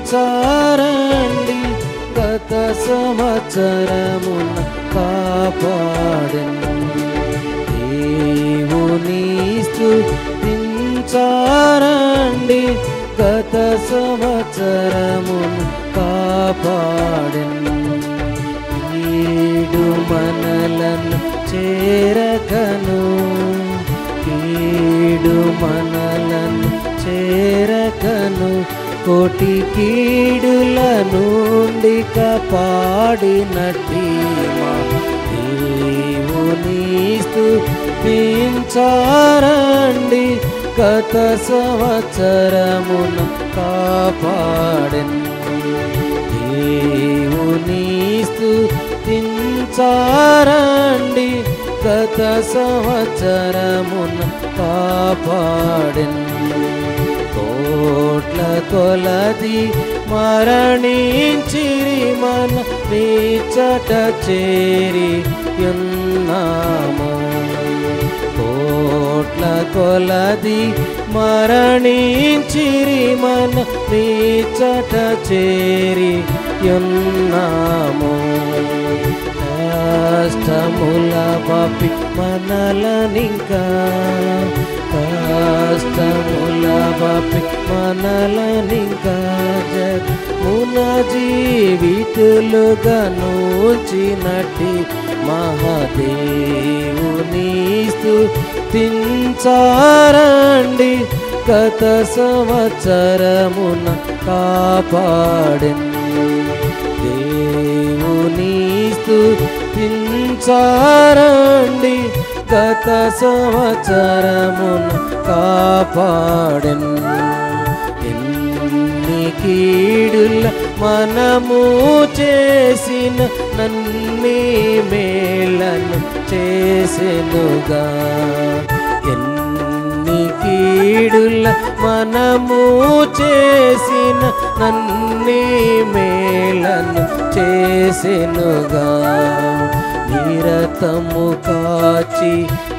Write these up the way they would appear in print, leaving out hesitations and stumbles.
స్తుతించారండి, గత సంవత్సరమున కాపాడెను. దేవుని స్తుతించారండి, గత సంవత్సరమున కాపాడెను. కీడు మనలను చేరకను, కీడు మనలను చేరకను, కోటి కీడుల నుండి కాపాడినట్టి మా దేవుని స్తుతించారండి, గత సంవత్సరమున కాపాడెను. దేవుని స్తుతించారండి, గత సంవత్సరమున కాపాడెను. కోట్ల కొలది మరణించిరి మన నీచట చేరి యున్నాము. కోట్ల కొలది మరణించిరి మన నీచట చేరి యున్నాము. కష్టముల పాపి మనలనింకా, కష్టముల పాపి మనలనింకా జగమున జీవితులుగా నూచినట్టి మహాదేవుని స్తుతించారండి, గత సంవత్సరమున కాపాడెను. దేవుని స్తుతించారండి, గత సంవత్సరమున కాపాడెను. ఎన్ని కీడుల మనము చేసిన నన్ని మేలను చేసెనుగా. ఎన్ని కీడుల మనము చేసిన నన్ని మేలను చేసెనుగా. నిరతము కాచి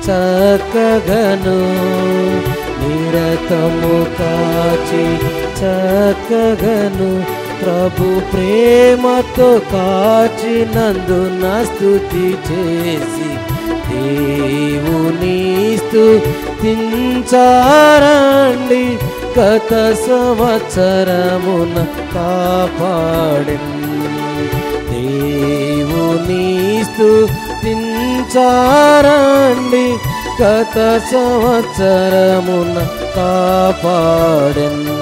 చక్కగను, నిరతము కాచి చక్కగను, ప్రభు ప్రేమతో కాచినందున స్తుతి చేసి దేవుని స్తుతించారండి, గత సంవత్సరమున కాపాడెను. దేవుని స్తుతించారండి, గత సంవత్సరమున కాపాడెను.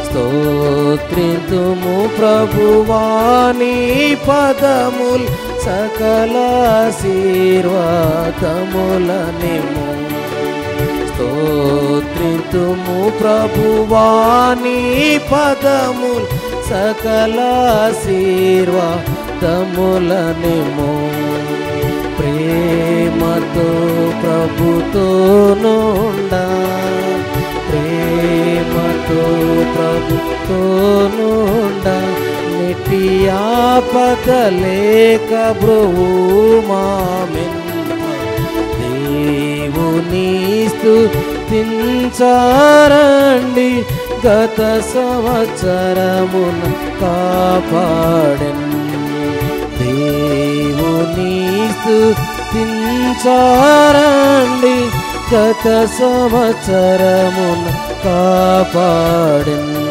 స్తోత్రింతుము ప్రభువాని పదముల్ సకల ఆశీర్వాదములనిము. స్తోత్రింతుము ప్రభువాని పదముల్ సకల ఆశీర్వాదములనిము. ప్రేమతో ప్రభుతో నుండా, ప్రేమతో ప్రభుతో నుండా, నిటి ఆపదలేక బ్రోమామిన్. దేవుని స్తుతించారండి, గత సంవత్సరమున కాపాడెను. దేవుని స్తుతించారండి, గత సంవత్సరమున కాపాడెను.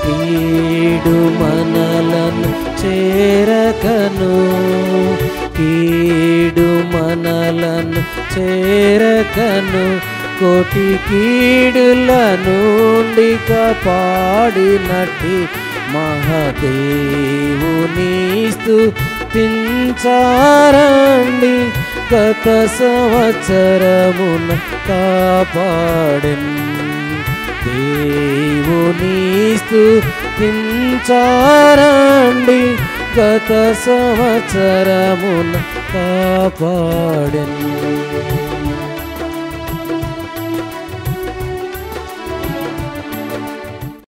కీడు మనలను చేరకను, కీడు మనలను చేరకను, కోటి కీడుల నుండి కాపాడినట్టి మహాదేవుని స్తుతించారండి, గత సంవత్సరమున కాపాడెను. దేవుని స్తుతించారండి, గత సంవత్సరమున కాపాడెను.